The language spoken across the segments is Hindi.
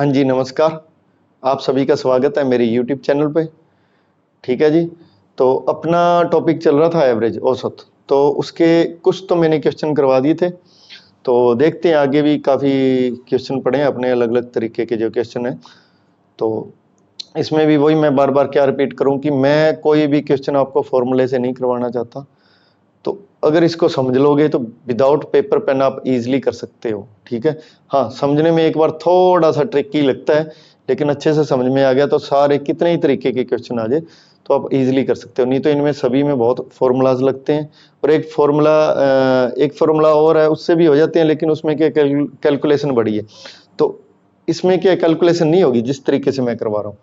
हाँ जी, नमस्कार। आप सभी का स्वागत है मेरे यूट्यूब चैनल पे। ठीक है जी। तो अपना टॉपिक चल रहा था एवरेज औसत, तो उसके कुछ तो मैंने क्वेश्चन करवा दिए थे। तो देखते हैं, आगे भी काफ़ी क्वेश्चन पड़े हैं अपने अलग अलग तरीके के जो क्वेश्चन हैं। तो इसमें भी वही मैं बार बार क्या रिपीट करूं कि मैं कोई भी क्वेश्चन आपको फॉर्मूले से नहीं करवाना चाहता। तो अगर इसको समझ लोगे तो विदाउट पेपर पेन आप इजीली कर सकते हो। ठीक है। हाँ, समझने में एक बार थोड़ा सा ट्रिकी लगता है, लेकिन अच्छे से समझ में आ गया तो सारे कितने ही तरीके के क्वेश्चन आ जाए तो आप इजीली कर सकते हो। नहीं तो इनमें सभी में बहुत फॉर्मूलाज लगते हैं, और एक फार्मूला और है उससे भी हो जाते हैं, लेकिन उसमें क्या कैलकुलेशन बड़ी है। तो इसमें क्या कैलकुलेशन नहीं होगी जिस तरीके से मैं करवा रहा हूँ।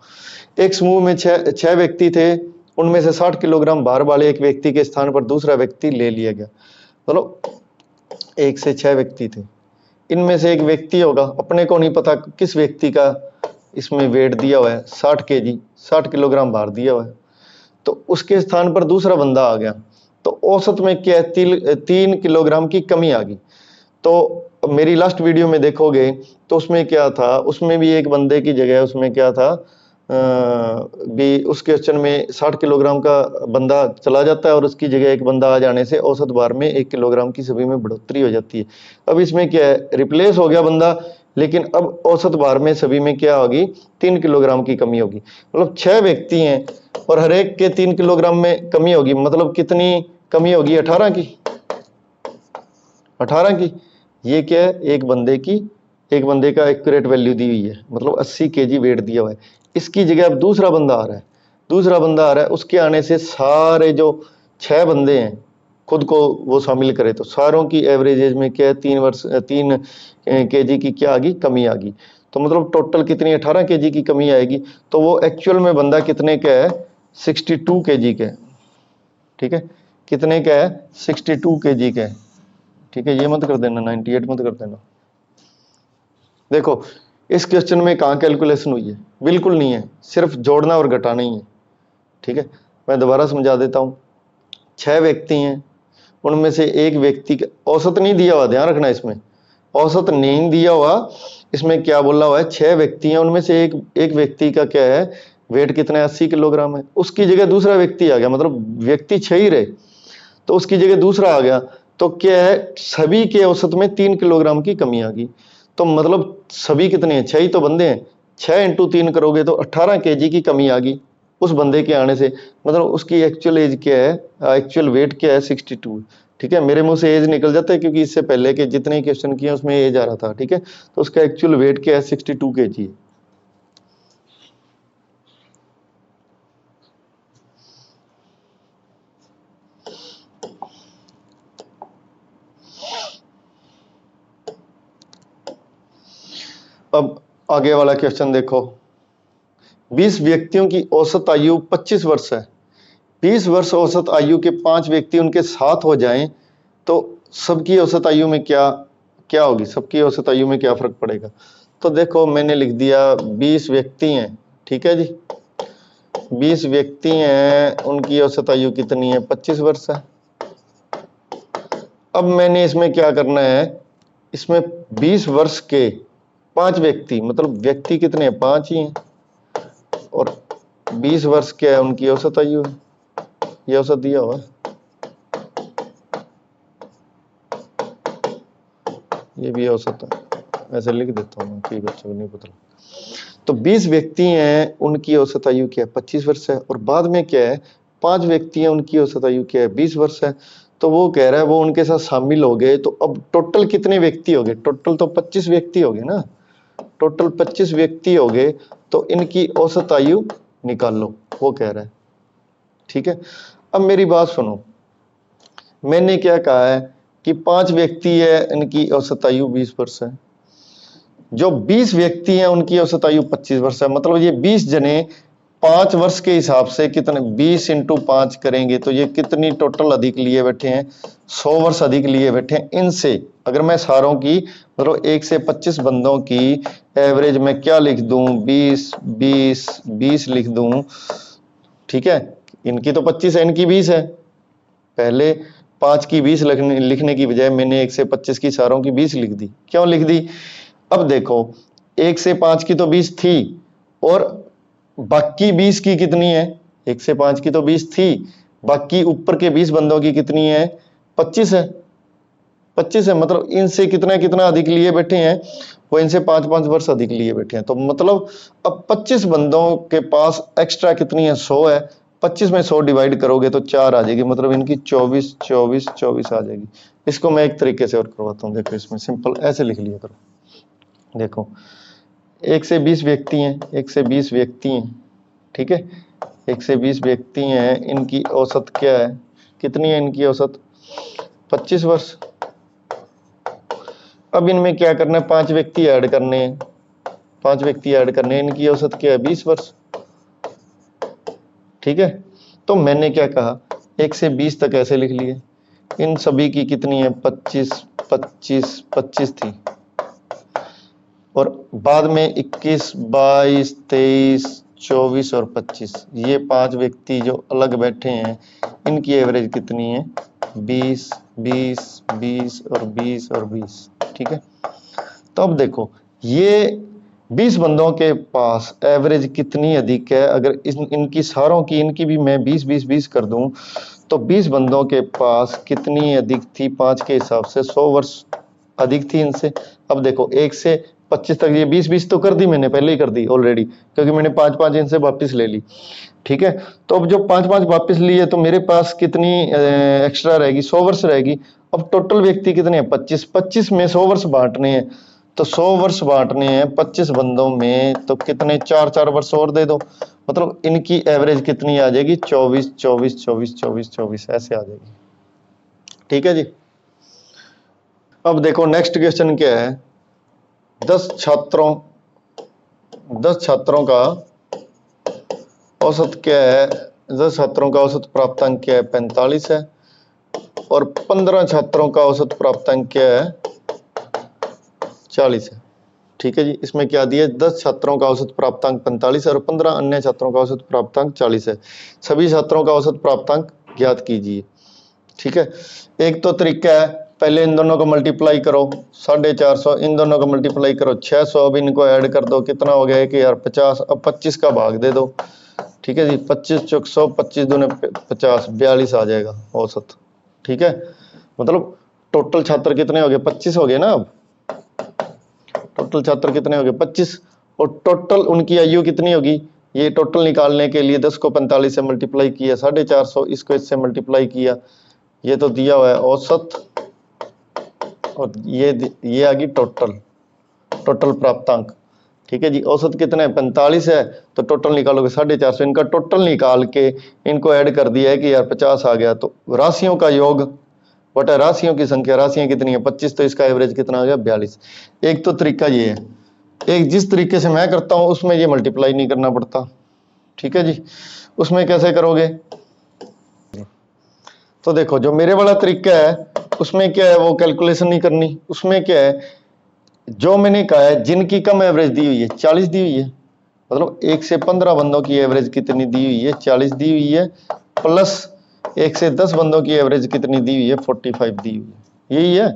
एक समूह में छह व्यक्ति थे, उनमें से 60 किलोग्राम भार वाले एक व्यक्ति के स्थान पर दूसरा व्यक्ति ले लिया गया। चलो, एक से 6 व्यक्ति थे, इनमें से एक व्यक्ति होगा, अपने को नहीं पता किस व्यक्ति का इसमें वेट दिया हुआ है, 60 केजी 60 किलोग्राम भार दिया हुआ है। तो उसके स्थान पर दूसरा बंदा आ गया, तो औसत में क्या है, 3 किलोग्राम की कमी आ गई। तो मेरी लास्ट वीडियो में देखोगे तो उसमें क्या था, उसमें भी एक बंदे की जगह उसमें क्या था, भी उस क्वेश्चन में 60 किलोग्राम का बंदा चला जाता है और उसकी जगह एक बंदा आ जाने से औसत भार में 1 किलोग्राम की सभी में बढ़ोतरी हो जाती है। अब इसमें क्या है, रिप्लेस हो गया बंदा, लेकिन अब औसत भार में सभी में क्या होगी, 3 किलोग्राम की कमी होगी। मतलब 6 व्यक्ति हैं और हर एक के 3 किलोग्राम में कमी होगी, मतलब कितनी कमी होगी, 18 की। 18 की ये क्या है, एक बंदे का एक्यूरेट वैल्यू दी हुई है, मतलब 80 केजी वेट दिया हुआ है। इसकी जगह अब दूसरा बंदा आ रहा है, उसके आने से सारे जो 6 बंदे हैं खुद को वो शामिल करे तो सारों की एवरेज एज में क्या है, 3 केजी की क्या आ गई, कमी आ गई। तो मतलब टोटल कितनी, 18 केजी की कमी आएगी। तो वो एक्चुअल में बंदा कितने का है, 62 केजी का है। ठीक है, कितने का है, 62 केजी का है। ठीक है, ये मत कर देना, 98 मत कर देना। देखो, इस क्वेश्चन में कहाँ कैलकुलेशन हुई है, बिल्कुल नहीं है, सिर्फ जोड़ना और घटाना ही है। ठीक है, मैं दोबारा समझा देता हूँ। 6 व्यक्ति हैं, उनमें से एक व्यक्ति का औसत नहीं दिया हुआ, ध्यान रखना, इसमें औसत नहीं दिया हुआ। इसमें क्या बोला हुआ है, 6 व्यक्ति हैं, उनमें से एक व्यक्ति का क्या है, वेट कितना है, 80 किलोग्राम है। उसकी जगह दूसरा व्यक्ति आ गया, मतलब व्यक्ति 6 ही रहे, तो उसकी जगह दूसरा आ गया। तो क्या है, सभी के औसत में 3 किलोग्राम की कमी आ गई। तो मतलब सभी कितने हैं, 6 ही तो बंदे हैं, 6 इंटू 3 करोगे तो 18 केजी की कमी आ गई उस बंदे के आने से। मतलब उसकी एक्चुअल एज क्या है, एक्चुअल वेट क्या है, 62। ठीक है, मेरे मुंह से एज निकल जाता है क्योंकि इससे पहले के जितने क्वेश्चन किए उसमें एज आ रहा था। ठीक है, तो उसका एक्चुअल वेट क्या है, 62 केजी है। अब आगे वाला क्वेश्चन देखो, 20 व्यक्तियों की औसत आयु 25 वर्ष है। 20 वर्ष औसत आयु के 5 व्यक्ति उनके साथ हो जाएं तो सबकी औसत आयु में क्या क्या होगी, सबकी औसत आयु में क्या फर्क पड़ेगा। तो देखो, मैंने लिख दिया 20 व्यक्ति हैं। ठीक है जी, 20 व्यक्ति हैं, उनकी औसत आयु कितनी है, 25 वर्ष है। अब मैंने इसमें क्या करना है, इसमें 20 वर्ष के 5 व्यक्ति, मतलब व्यक्ति कितने हैं, 5 ही हैं, और 20 वर्ष क्या है, उनकी औसत आयु है। ये औसत दिया हुआ है, ये भी औसत है, ऐसे लिख देता हूँ कि बच्चों को नहीं पता। तो 20 व्यक्ति हैं, उनकी औसत आयु क्या है, 25 वर्ष है, और बाद में क्या है, 5 व्यक्ति हैं, उनकी औसत आयु क्या है, 20 वर्ष है। तो वो कह रहा है वो उनके साथ शामिल हो गए, तो अब टोटल कितने व्यक्ति हो गए, टोटल तो 25 व्यक्ति हो गए ना, टोटल 25 व्यक्ति हो गए, तो इनकी औसत आयु निकाल लो, वो कह रहा है। ठीक है, अब मेरी बात सुनो, मैंने क्या कहा है कि 5 व्यक्ति है, इनकी औसत आयु 20 वर्ष है। जो 20 व्यक्ति हैं उनकी औसत आयु 25 वर्ष है, मतलब ये 20 जने 5 वर्ष के हिसाब से कितने, 20 इंटू 5 करेंगे तो ये कितनी टोटल अधिक लिए बैठे हैं, 100 वर्ष अधिक लिए बैठे हैं इनसे। अगर मैं सारों की, मतलब 1 से 25 बंदों की एवरेज में क्या लिख दूं, 20 20 20 लिख दूं। ठीक है, इनकी तो 25 है, इनकी 20 है। पहले 5 की 20 लिखने की बजाय मैंने 1 से 25 की सारों की 20 लिख दी। क्यों लिख दी, अब देखो, 1 से 5 की तो 20 थी, और बाकी 20 की कितनी है? 1 से 5 की तो 20 थी, बाकी ऊपर के 20 बंदों की कितनी है? 25 है। 25 है, मतलब इनसे कितना कितना अधिक लिए बैठे हैं, वो इनसे 5-5 वर्ष अधिक लिए बैठे हैं। तो मतलब अब 25 बंदों के पास एक्स्ट्रा कितनी है? 100 है। 25 में 100 डिवाइड करोगे तो 4 आ जाएगी, मतलब इनकी 24 24 24 आ जाएगी। इसको मैं एक तरीके से और करवाता हूँ, देखो इसमें सिंपल ऐसे लिख लिया करो। देखो 1 से 20 व्यक्ति हैं, 1 से 20 व्यक्ति हैं, ठीक है, 1 से 20 व्यक्ति हैं, इनकी औसत क्या है? कितनी है इनकी औसत? 25 वर्ष। अब इनमें क्या करना है? 5 व्यक्ति ऐड करने हैं, 5 व्यक्ति ऐड करने हैं, इनकी औसत क्या है? 20 वर्ष, ठीक है। तो मैंने क्या कहा, 1 से 20 तक ऐसे लिख लिए, इन सभी की कितनी है? 25 25 25 थी, और बाद में 21 22 23 24 और 25, ये 5 व्यक्ति जो अलग बैठे हैं, इनकी एवरेज कितनी है? 20 20 20 और 20 और 20, ठीक है। तो अब देखो ये 20 बंदों के पास एवरेज कितनी अधिक है? अगर इनकी सारों की, इनकी भी मैं 20 20 20 कर दूं तो 20 बंदों के पास कितनी अधिक थी? 5 के हिसाब से 100 वर्ष अधिक थी इनसे। अब देखो 1 से 25 तक, ये 20 20 तो कर दी मैंने, पहले ही कर दी ऑलरेडी, क्योंकि मैंने 5 5 इनसे वापस ले ली, ठीक है। तो अब जो 5 5 वापस लिए तो मेरे पास कितनी एक्स्ट्रा रहेगी? 100 वर्ष रहेगी। अब टोटल व्यक्ति कितने हैं? 25 25 में 100 वर्ष बांटने हैं, तो 100 वर्ष बांटने हैं 25 बंदों में, तो कितने? 4 4 वर्ष और दे दो, मतलब इनकी एवरेज कितनी आ जाएगी? 24 24 24 24 24 ऐसे आ जाएगी, ठीक है जी। अब देखो नेक्स्ट क्वेश्चन क्या है, 10 छात्रों का औसत क्या है? 10 छात्रों का औसत प्राप्तांक क्या है? 45 है, और 15 छात्रों का औसत प्राप्तांक क्या है? 40 है, ठीक है जी। इसमें क्या दिया? 10 छात्रों का औसत प्राप्तांक 45 है और 15 अन्य छात्रों का औसत प्राप्तांक 40 है। सभी छात्रों का औसत प्राप्तांक ज्ञात कीजिए, ठीक है। एक तो तरीका है, पहले इन दोनों को मल्टीप्लाई करो, 450, इन दोनों को मल्टीप्लाई करो 600, अब इनको ऐड कर दो, कितना हो गया? 1050। अब 25 का भाग दे दो, ठीक है जी। 25 चौक 100, 25 दूने 50, 42 आ जाएगा औसत, ठीक है। मतलब टोटल छात्र कितने हो गए? 25 हो गए ना। अब टोटल छात्र कितने हो गए? 25, और टोटल उनकी आयु कितनी होगी? ये टोटल निकालने के लिए 10 को 45 से मल्टीप्लाई किया, 450, इसको इससे मल्टीप्लाई किया, ये तो दिया हुआ है औसत, और ये आ गई टोटल प्राप्तांक, ठीक है जी। औसत कितना है? 45 है, तो टोटल निकालोगे 450, इनका टोटल निकाल के इनको ऐड कर दिया है कि यार 50 आ गया, तो राशियों का योग बटा राशियों की संख्या, राशियां कितनी है? 25, तो इसका एवरेज कितना आ गया? 42। एक तो तरीका ये है, एक जिस तरीके से मैं करता हूं उसमें ये मल्टीप्लाई नहीं करना पड़ता, ठीक है जी। उसमें कैसे करोगे? तो देखो जो मेरे वाला तरीका है उसमें क्या है, वो कैलकुलेशन नहीं करनी। उसमें क्या है, जो मैंने कहा है जिनकी कम एवरेज दी हुई है 40 दी हुई है, मतलब 1 से 15 बंदों की एवरेज कितनी दी हुई है? 40 दी हुई है, प्लस 1 से 10 बंदों की एवरेज कितनी दी हुई है? 45 दी हुई है, यही है।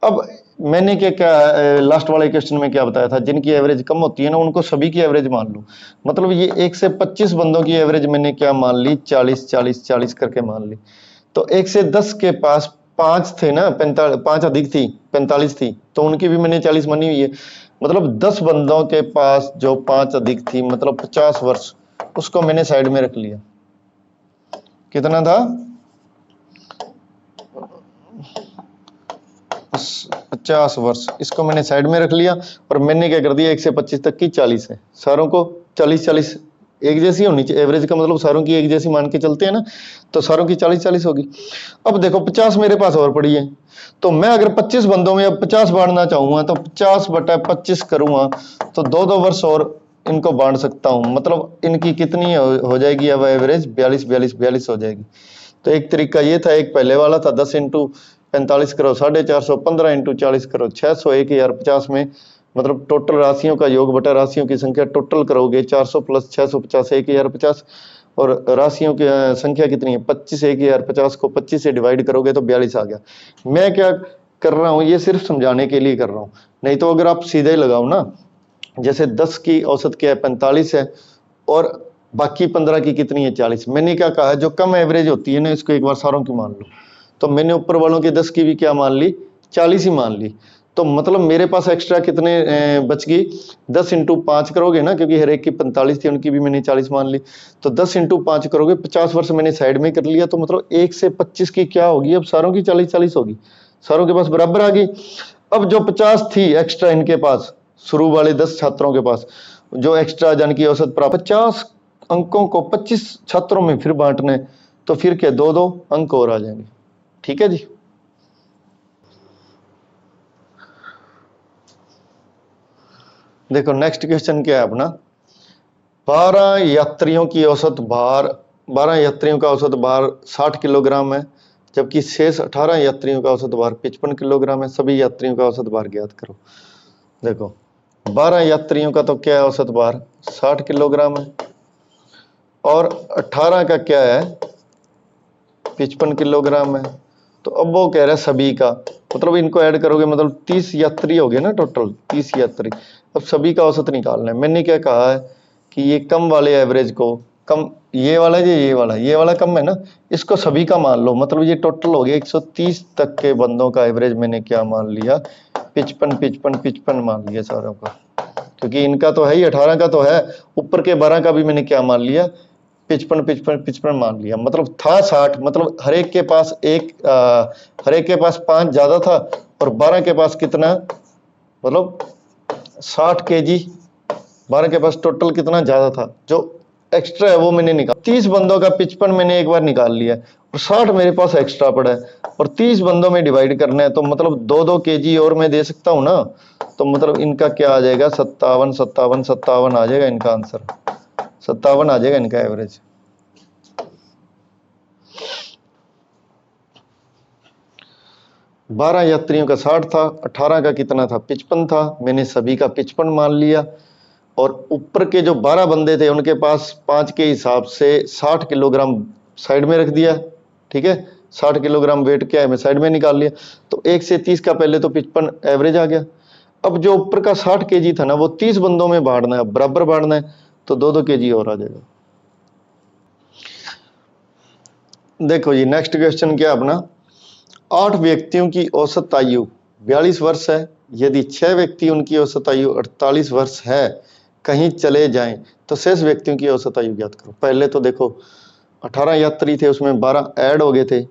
अब मैंने क्या लास्ट वाले क्वेश्चन में क्या बताया था, जिनकी एवरेज कम होती है ना उनको सभी की एवरेज मान लो, मतलब ये 1 से 25 बंदों की एवरेज मैंने क्या मान ली? 40 40 40 करके मान ली। तो 1 से 10 के पास 5 थे ना, 5 अधिक थी, 45 थी, तो उनकी भी मैंने 40 मानी हुई है। मतलब 10 बंदों के पास जो 5 अधिक थी, मतलब 50 वर्ष, उसको मैंने साइड में रख लिया। कितना था? 50 वर्ष, इसको मैंने साइड में रख लिया, और मैंने क्या कर दिया? 1 से 25 तक की 40 है, सारों को 40 40 एक जैसी होनी चाहिए, एवरेज का मतलब सारों की एक जैसी मान के चलते हैं ना, तो सारों की 40 40 होगी। अब देखो 50 मेरे पास और पड़ी है, तो मैं अगर 25 बंदों में अब 50 बांटना चाहूंगा तो 50 बटा 25 करूंगा, तो 2 वर्ष और इनको बांट सकता हूं, मतलब इनकी कितनी हो जाएगी अब एवरेज? 42 42 42 हो जाएगी। तो एक तरीका ये था, एक पहले वाला था 10 इंटू 45 करो 450, 15 इंटू 40 करो 600, 1050 में, मतलब टोटल राशियों का योग बटा राशियों की संख्या, टोटल करोगे 400 प्लस 650 1050, और राशियों की संख्या कितनी है? 25, 1050 को 25 से डिवाइड करोगे तो 42 आ गया। मैं क्या कर रहा हूँ, ये सिर्फ समझाने के लिए कर रहा हूँ, नहीं तो अगर आप सीधे ही लगाओ ना, जैसे 10 की औसत क्या है 45 है, और बाकी 15 की कितनी है 40। मैंने क्या कहा है, जो कम एवरेज होती है ना इसको एक बार सारों की मान लो। तो मैंने ऊपर वालों की 10 की भी क्या मान ली, 40 ही मान ली। तो मतलब मेरे पास एक्स्ट्रा कितने बच गई, 10 इंटू 5 करोगे ना, क्योंकि हर एक की 45 थी, उनकी भी मैंने 40 मान ली। तो 10 इंटू 5 करोगे, 50 वर्ष मैंने साइड में कर लिया। तो मतलब 1 से 25 की क्या होगी, अब सारों की 40-40 होगी, सारों के पास बराबर आ गई। अब जो 50 थी एक्स्ट्रा इनके पास, शुरू वाले 10 छात्रों के पास जो एक्स्ट्रा यानी कि औसत प्राप्त 50 अंकों को 25 छात्रों में फिर बांटना है, तो फिर क्या 2-2 अंक और आ जाएंगे। ठीक है जी। देखो नेक्स्ट क्वेश्चन क्या है अपना, 12 यात्रियों की औसत भार, 12 यात्रियों का औसत भार 60 किलोग्राम है, जबकि शेष 18 यात्रियों का औसत भार 55 किलोग्राम है। सभी यात्रियों का औसत भार ज्ञात करो। देखो 12 यात्रियों का तो क्या है औसत भार 60 किलोग्राम है, और 18 का क्या है 55 किलोग्राम है। तो अब वो कह रहा है सभी का, मतलब इनको ऐड करोगे मतलब 30 यात्री हो गए ना, टोटल 30 यात्री। अब सभी का औसत निकालना है। मैंने क्या कहा है कि ये कम वाले एवरेज को, कम ये वाला ये वाला कम है ना, इसको सभी का मान लो। मतलब ये टोटल हो गया 130 तक के बंदों का एवरेज मैंने क्या मान लिया, 55 मान लिया सारों का, क्योंकि इनका तो है ही 18 का तो है, ऊपर के 12 का भी मैंने क्या मान लिया 55 मान लिया। मतलब था 60, मतलब हर एक के पास हर एक के पास 5 ज्यादा था, और 12 के पास कितना, मतलब 60 केजी 12 के पास टोटल कितना ज्यादा था, जो एक्स्ट्रा है वो मैंने निकाल 30 बंदों का 55 मैंने एक बार निकाल लिया, और 60 मेरे पास एक्स्ट्रा पड़ा है, और 30 बंदों में डिवाइड करना है, तो मतलब 2-2 केजी और मैं दे सकता हूं ना। तो मतलब इनका क्या आ जाएगा 57 आ जाएगा इनका आंसर, 57 आ जाएगा इनका एवरेज। 12 यात्रियों का 60 था, 18 का कितना था 55 था, मैंने सभी का 55 मान लिया, और ऊपर के जो 12 बंदे थे उनके पास 5 के हिसाब से 60 किलोग्राम साइड में रख दिया। ठीक है, 60 किलोग्राम वेट क्या है मैं साइड में निकाल लिया। तो 1 से 30 का पहले तो 55 एवरेज आ गया। अब जो ऊपर का 60 केजी था ना, वो 30 बंदों में बांटना है, बराबर बांटना है, तो 2-2 केजी और आ जाएगा। देखो जी नेक्स्ट क्वेश्चन क्या अपना, 8 व्यक्तियों की औसत आयु 42 वर्ष है, यदि 6 व्यक्ति उनकी औसत आयु 48 वर्ष है कहीं चले जाएं, तो शेष व्यक्तियों की औसत आयु ज्ञात करो। पहले तो देखो 18 यात्री थे, उसमें 12 ऐड हो गए थे।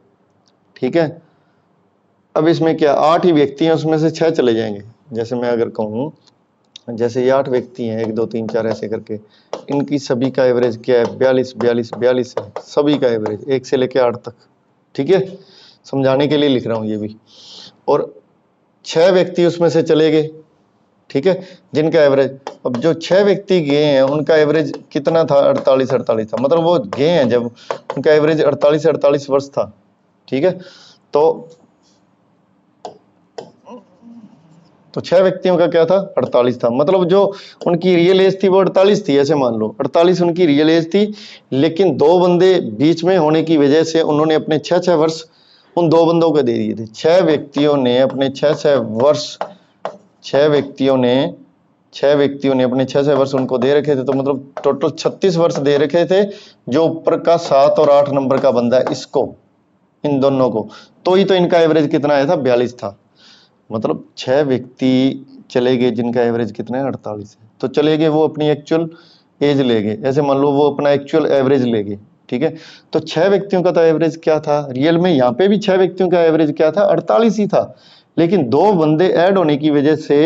ठीक है, अब इसमें क्या 8 ही व्यक्ति हैं, उसमें से 6 चले जाएंगे। जैसे मैं अगर कहूँ, जैसे ये 8 व्यक्ति हैं 1 2 3 4 ऐसे करके, इनकी सभी का एवरेज क्या है 42 है, सभी का एवरेज 1 से लेके 8 तक। ठीक है, समझाने के लिए लिख रहा हूं ये भी। और 6 व्यक्ति उसमें से चले गए, ठीक है, जिनका एवरेज, अब जो 6 व्यक्ति गए हैं उनका एवरेज कितना था 48 था, मतलब वो गए हैं जब उनका एवरेज 48 वर्ष था। ठीक है, तो 6 व्यक्तियों का क्या था 48 था, मतलब जो उनकी रियल एज थी वो 48 थी, ऐसे मान लो 48 उनकी रियल एज थी। लेकिन 2 बंदे बीच में होने की वजह से उन्होंने अपने 6 वर्ष उन 2 बंदों को दे दिए थे। 6 व्यक्तियों ने अपने 6 वर्ष 6 व्यक्तियों ने 6 व्यक्तियों ने अपने 6 वर्ष उनको दे रखे थे, तो मतलब टोटल 36 वर्ष दे रखे थे। जो ऊपर का 7 और 8 नंबर का बंदा है इसको, इन दोनों को, तो ही तो इनका एवरेज कितना आया था 42 था। मतलब 6 व्यक्ति चले गए जिनका एवरेज कितना है 48 है, तो चले गए वो अपनी एक्चुअल एज ले गए, ऐसे मान लो वो अपना एक्चुअल एवरेज ले गए। ठीक है, तो 6 व्यक्तियों का तो एवरेज क्या था रियल में, यहाँ पे भी 6 व्यक्तियों का एवरेज क्या था 48 ही था, लेकिन 2 बंदे ऐड होने की वजह से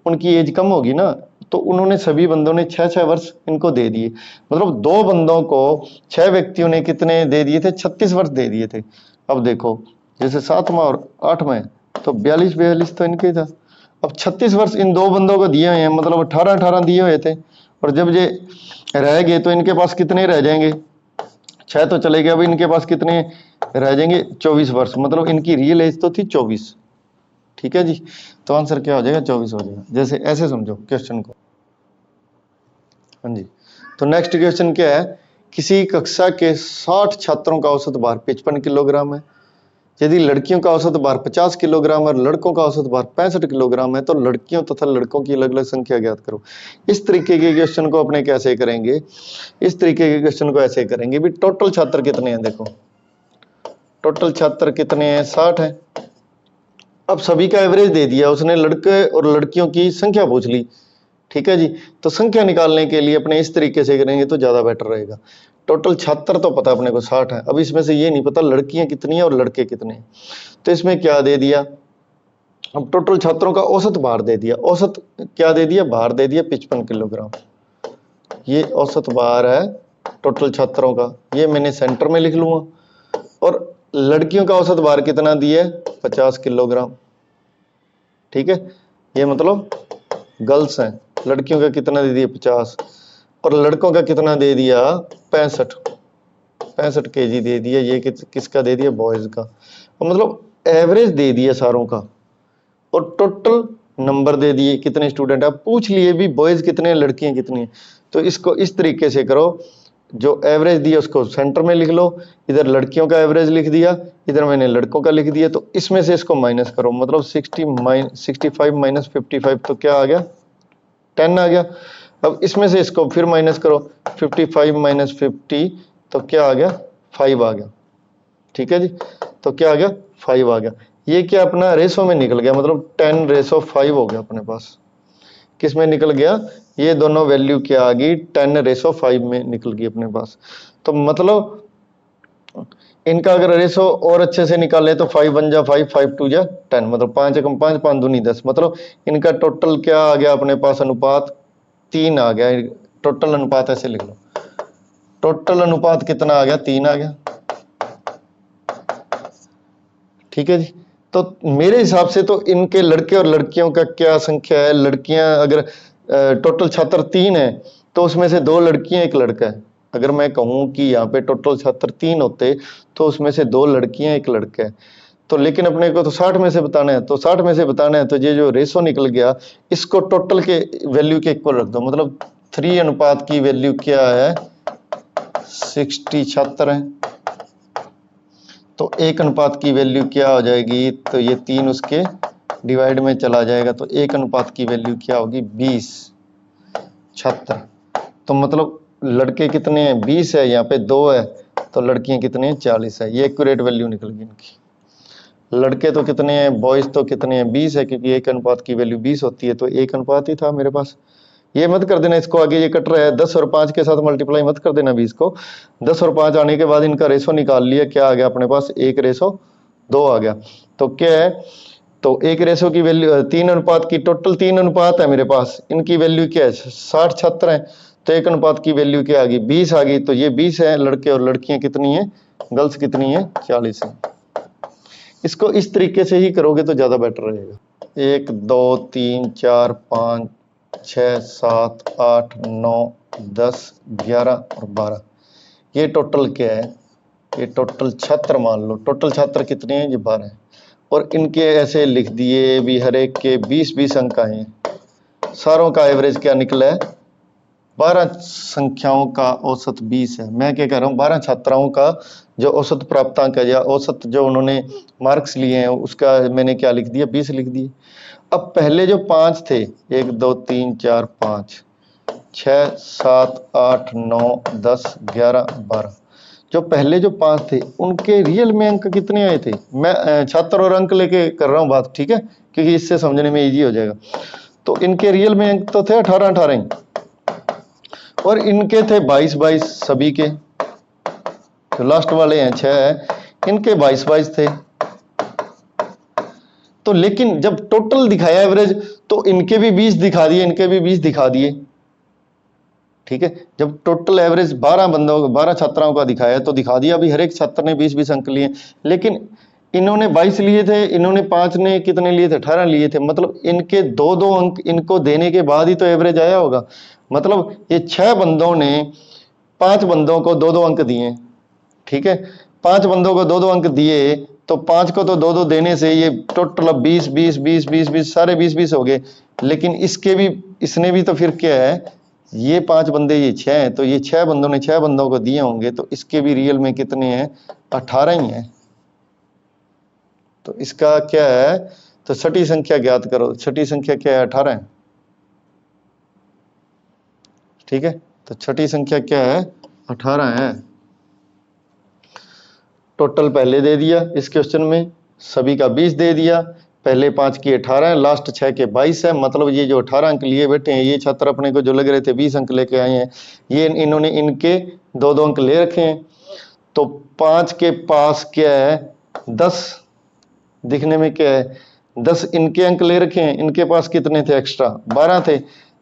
उनकी एज कम होगी ना, तो उन्होंने सभी बंदों ने 6 वर्ष इनको दे दिए। मतलब 2 बंदों को 6 व्यक्तियों ने कितने दे दिए थे 36 वर्ष दे दिए थे। अब देखो जैसे 7वां और 8वां तो 42 तो इनके था। अब 36 वर्ष इन 2 बंदों को दिए हुए हैं, मतलब 18 दिए हुए थे, और जब ये रह गए तो इनके पास कितने रह जाएंगे 6 तो चले गए, अब इनके पास कितने रह जाएंगे 24 वर्ष, मतलब इनकी रियल एज तो थी 24। ठीक है जी, तो आंसर क्या हो जाएगा 24 हो जाएगा। जैसे ऐसे समझो क्वेश्चन को। हाँ जी, तो नेक्स्ट क्वेश्चन क्या है, किसी कक्षा के 60 छात्रों का औसत भार 55 किलोग्राम है, यदि लड़कियों का औसत भार 50 किलोग्राम और लड़कों का औसत भार 65 किलोग्राम है तो लड़कियों तथा लड़कों की अलग अलग संख्या ज्ञात करो। इस तरीके के क्वेश्चन को अपने कैसे करेंगे, इस तरीके के क्वेश्चन को ऐसे करेंगे भी टोटल छात्र कितने हैं, देखो टोटल छात्र कितने हैं, 60 है। अब सभी का एवरेज दे दिया उसने, लड़के और लड़कियों की संख्या पूछ ली, ठीक है जी। तो संख्या निकालने के लिए अपने इस तरीके से करेंगे तो ज्यादा बेटर रहेगा। टोटल छात्र तो पता अपने को 60 है, अब इसमें से ये नहीं पता लड़कियां कितनी है और लड़के कितने हैं। तो इसमें क्या दे दिया, अब टोटल छात्रों का औसत भार दे दिया, औसत क्या दे दिया, भार दे दिया 55 किलोग्राम। ये औसत भार है टोटल छात्रों का, ये मैंने सेंटर में लिख लूंगा। और लड़कियों का औसत भार कितना दिया है, 50 किलोग्राम, ठीक है। ये मतलब गर्ल्स हैं, लड़कियों का कितना दे दिया 50 और लड़कों का कितना दे दिया 65 केजी दे दिया। ये किसका दे दिया, बॉयज का। और मतलब एवरेज दे दिया सारों का और टोटल नंबर दे दिए कितने स्टूडेंट। आप पूछ लिए भी बॉयज कितने हैं लड़कियां कितनी हैं। तो इसको इस तरीके से करो, जो एवरेज दिया उसको सेंटर में लिख लो, इधर लड़कियों का एवरेज लिख दिया, इधर मैंने लड़कों का लिख दिया। तो इसमें से इसको माइनस करो, मतलब 65 माइनस 55 तो क्या आ गया, 10 आ गया। अब इसमें से इसको फिर माइनस करो, 55 माइनस 50 तो क्या आ गया, 5 आ गया, ठीक है जी। तो क्या आ गया, 5 आ गया। ये क्या अपना रेशो में निकल गया, मतलब 10:5 हो गया अपने पास। किस में निकल गया, ये दोनों वैल्यू क्या आ गई, 10:5 में निकल गई अपने पास। तो मतलब इनका अगर रेशो और अच्छे से निकाले तो 5 1 जा 5, 5 2 जा 10, मतलब 5 एकम 5, 5 दूनी 10, मतलब इनका टोटल क्या आ गया अपने पास, अनुपात 3 आ गया। टोटल अनुपात ऐसे लिख लो, टोटल अनुपात कितना आ गया, 3 आ गया, ठीक है जी। तो मेरे हिसाब से तो इनके लड़के और लड़कियों का क्या संख्या है, लड़कियां अगर टोटल छात्र 3 है तो उसमें से 2 लड़कियां 1 लड़का है। अगर मैं कहूं कि यहाँ पे टोटल छात्र 3 होते तो उसमें से 2 लड़कियां 1 लड़का है। तो लेकिन अपने को तो 60 में से बताना है, तो 60 में से बताना है तो ये जो रेशो निकल गया इसको टोटल के वैल्यू के इक्वल रख दो, मतलब 3 अनुपात की वैल्यू क्या है, 60 छात्र है। तो 1 अनुपात की वैल्यू क्या हो जाएगी, तो ये 3 उसके डिवाइड में चला जाएगा, तो 1 अनुपात की वैल्यू क्या होगी, 20 छात्र। तो मतलब लड़के कितने हैं, 20 है, यहाँ पे 2 है, तो लड़कियां कितने हैं, 40 है। ये एक्यूरेट वैल्यू निकल गई इनकी। लड़के तो कितने हैं, बॉयज तो कितने हैं, 20 है, क्योंकि 1 अनुपात की वैल्यू 20 होती है, तो 1 अनुपात ही था मेरे पास। ये मत कर देना इसको आगे, ये कट रहा है 10 और 5 के साथ मल्टीप्लाई मत कर देना 20 को। 10 और 5 आने के बाद इनका रेशो निकाल लिया, क्या आ गया अपने पास, 1:2 आ गया। तो क्या है, तो 1 रेशो की वैल्यू 3 अनुपात की, टोटल 3 अनुपात है मेरे पास, इनकी वैल्यू क्या है, 60 छात्र है, तो 1 अनुपात की वैल्यू क्या आ गई, 20 आ गई। तो ये 20 है लड़के और लड़कियां कितनी है, गर्ल्स कितनी है, 40 है। इसको इस तरीके से ही करोगे तो ज्यादा बेटर रहेगा। 1 2 3 4 5 6 7 8 9 10 11 और 12, ये टोटल क्या है, ये टोटल छात्र मान लो, टोटल छात्र कितने हैं, ये 12 है। और इनके ऐसे लिख दिए भी, हर एक के 20-20 अंक आए हैं। सारों का एवरेज क्या निकला है, 12 संख्याओं का औसत 20 है। मैं क्या कह रहा हूँ, 12 छात्राओं का जो औसत प्राप्तांक है या औसत जो उन्होंने मार्क्स लिए हैं उसका मैंने क्या लिख दिया, 20 लिख दिए। अब पहले जो 5 थे, 1 2 3 4 5 6 7 8 9 10 11 12, जो पहले जो 5 थे उनके रियल में अंक कितने आए थे। मैं छात्र और अंक लेके कर रहा हूँ बात, ठीक है, क्योंकि इससे समझने में इजी हो जाएगा। तो इनके रियल में अंक तो थे 18-18 ही, और इनके थे 22-22 सभी के, जो लास्ट वाले हैं 6 है, इनके 22-22 थे। तो लेकिन जब टोटल दिखाया एवरेज तो इनके भी 20 दिखा दिए, इनके भी 20 दिखा दिए, ठीक है। जब टोटल एवरेज 12 छात्राओं का दिखाया तो दिखा दिया भी हर एक छात्र ने 20-20 अंक लिए। लेकिन इन्होंने 22 लिए थे, इन्होंने 5 ने कितने लिए थे, 18 लिए थे, मतलब इनके 2-2 अंक इनको देने के बाद ही तो एवरेज आया होगा। मतलब ये 6 बंदों ने 5 बंदों को 2-2 अंक दिए, ठीक है, 5 बंदों को 2-2 अंक दिए, तो 5 को तो 2-2 देने से ये टोटल अब 20-20-20-20-20 सारे 20-20 हो गए। लेकिन इसके भी, इसने भी तो फिर क्या है, ये 5 बंदे ये 6 हैं, तो ये 6 बंदों ने 6 बंदों को दिए होंगे, तो इसके भी रियल में कितने हैं, 18 ही हैं। तो इसका क्या है, तो छठी संख्या ज्ञात करो। छठी संख्या क्या है, 18 है। ठीक है, तो छठी संख्या क्या है, 18 है। टोटल पहले दे दिया इस क्वेश्चन में, सभी का 20 दे दिया। पहले 5 की 18 है, लास्ट 6 के 22 है। मतलब ये जो 18 अंक लिए बैठे हैं, ये छात्र अपने को जो लग रहे थे 20 अंक लेके आए हैं, ये इन्होंने इनके 2-2 अंक ले रखे हैं। तो 5 के पास क्या है, 10 दिखने में क्या है, 10 इनके अंक ले रखे हैं। इनके पास कितने थे एक्स्ट्रा, 12 थे।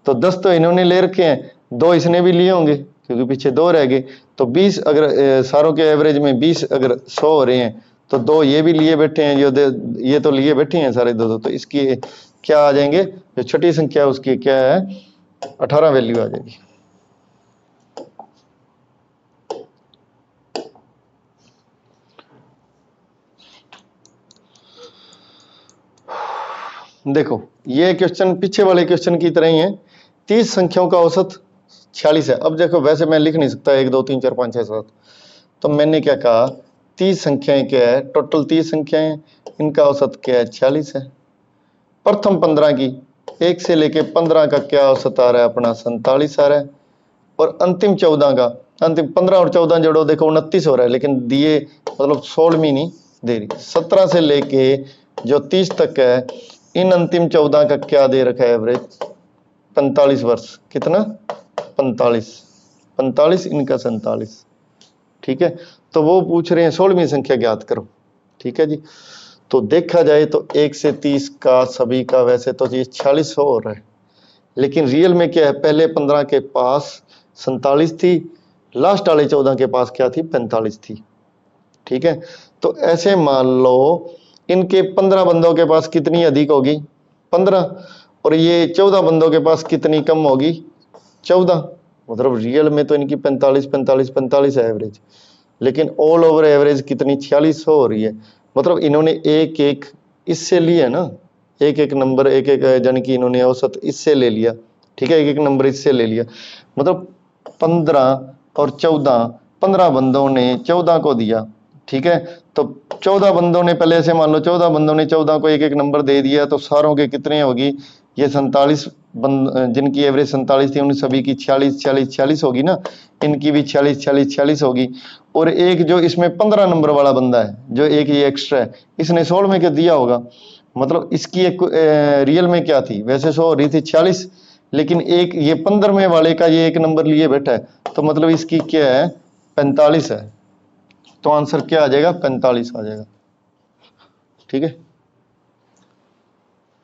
तो 10 तो इन्होंने ले रखे हैं, 2 इसने भी लिए होंगे क्योंकि पीछे 2 रह गए। तो 20 अगर सारों के एवरेज में 20 अगर 100 हो रहे हैं, तो 2 ये भी लिए बैठे हैं, ये तो लिए बैठे हैं सारे 2-2। तो इसकी क्या आ जाएंगे, जो छठी संख्या उसकी क्या है, 18 वैल्यू आ जाएगी। देखो ये क्वेश्चन पीछे वाले क्वेश्चन की तरह ही है। 30 संख्याओं का औसत 46 है। अब देखो वैसे मैं लिख नहीं सकता 1 2 3 4 5 6 7, तो मैंने क्या कहा, 30 संख्याएं क्या है, टोटल 30 संख्याएं, इनका औसत क्या है, 46 है। प्रथम 15 की 1 से लेके 15 का क्या औसत आ रहा है अपना, 47 आ रहा है। और अंतिम 14 का, अंतिम 15 और 14 जोड़ो, देखो 29 हो रहा है, लेकिन दिए मतलब 16वीं नहीं दे रही। 17 से लेके जो 30 तक है, इन अंतिम 14 का क्या दे रखा है एवरेज, 45 वर्ष। कितना, 45, इनका 47। ठीक है, तो वो पूछ रहे हैं 16वीं संख्या ज्ञात करो। ठीक है जी, तो देखा जाए तो 1 से 30 का सभी का वैसे तो ये 46 हो रहा है, लेकिन रियल में क्या है, पहले 15 के पास 47 थी, लास्ट वाले 14 के पास क्या थी, 45 थी। ठीक है, तो ऐसे मान लो इनके 15 बंदों के पास कितनी अधिक होगी, 15, और ये 14 बंदों के पास कितनी कम होगी, 14। मतलब रियल में तो इनकी 45 है एवरेज, लेकिन ऑल ओवर एवरेज कितनी, 46 हो रही है। मतलब इन्होंने एक एक इससे लिया ना, एक एक नंबर, एक एक यानी कि इन्होंने औसत इससे ले लिया। ठीक है, एक एक नंबर इससे ले लिया। मतलब 15 और 14, 15 बंदों ने 14 को दिया। ठीक है, तो 14 बंदों ने, पहले ऐसे मान लो 14 बंदों ने 14 को एक एक नंबर दे दिया, तो सारों के कितने होगी, ये 47 बंद, जिनकी एवरेज 47 थी, उन सभी की 46 होगी ना, इनकी भी 46 होगी। और एक जो इसमें 15 नंबर वाला बंदा है, जो एक ये एक्स्ट्रा है, इसने 16 में क्या दिया होगा। मतलब इसकी एक रियल में क्या थी, वैसे 100 हो रही थी 46, लेकिन एक ये 15वें वाले का ये एक नंबर लिए बैठा है, तो मतलब इसकी क्या है, 45 है। तो आंसर क्या आ जाएगा, 45 आ जाएगा। ठीक है,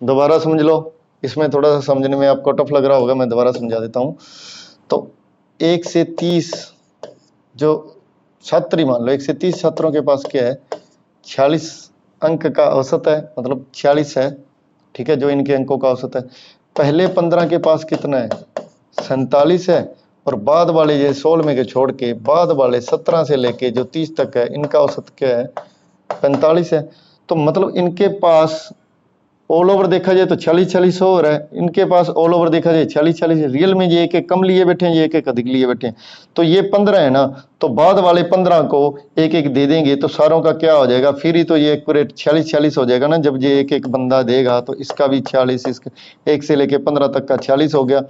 दोबारा समझ लो, इसमें थोड़ा सा समझने में आपको टफ लग रहा होगा, मैं दोबारा समझा देता हूं। तो 1 से 30 जो छात्र ही मान लो, 1 से 30 छात्रों के पास क्या है, 46 अंक का औसत है, मतलब 46 है। ठीक है, जो इनके अंकों का औसत है। पहले 15 के पास कितना है, 47 है। और बाद वाले ये 16 में के छोड़ के बाद वाले 17 से लेके जो 30 तक है, इनका औसत क्या है, 45 है। तो मतलब इनके पास ऑल ओवर देखा जाए तो 46 हो रहा है, इनके पास ऑल ओवर देखा जाए 46। रियल में ये एक एक कम लिए बैठे हैं, ये एक एक अधिक लिए बैठे हैं। तो ये 15 है ना, तो बाद वाले 15 को एक एक दे देंगे, तो सारों का क्या हो जाएगा, फिर ही तो ये एक्यूरेट 46 हो जाएगा ना। जब ये एक एक बंदा देगा तो इसका भी 46, इसका 1 से लेके 15 तक का 46 हो गया।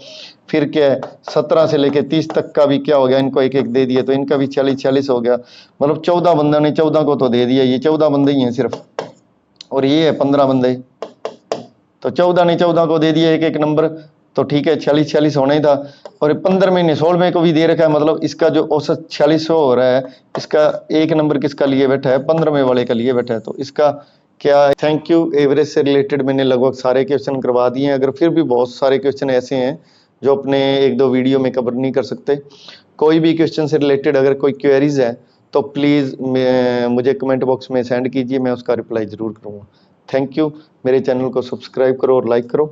फिर क्या है, 17 से लेके 30 तक का भी क्या हो गया, इनको एक एक दे दिया, तो इनका भी 46 हो गया। मतलब 14 बंदा ने 14 को तो दे दिया, ये 14 बंदे ही हैं सिर्फ, और ये है 15 बंदे। तो 14 ने 14 को दे दिया एक एक नंबर, तो ठीक है, 46 होना ही था। और 15 ने 16 को भी दे रखा है, मतलब इसका जो औसत 46 हो रहा है, इसका एक नंबर किसका लिए बैठा है, 15वें वाले का लिए बैठा है। तो इसका क्या है। Thank you. एवरेज से रिलेटेड मैंने लगभग सारे क्वेश्चन करवा दिए हैं। अगर फिर भी बहुत सारे क्वेश्चन ऐसे हैं जो अपने 1-2 वीडियो में कवर नहीं कर सकते, कोई भी क्वेश्चन से रिलेटेड अगर कोई क्वेरीज है तो प्लीज़ मुझे कमेंट बॉक्स में सेंड कीजिए, मैं उसका रिप्लाई ज़रूर करूँगा। Thank you. मेरे चैनल को सब्सक्राइब करो और लाइक करो।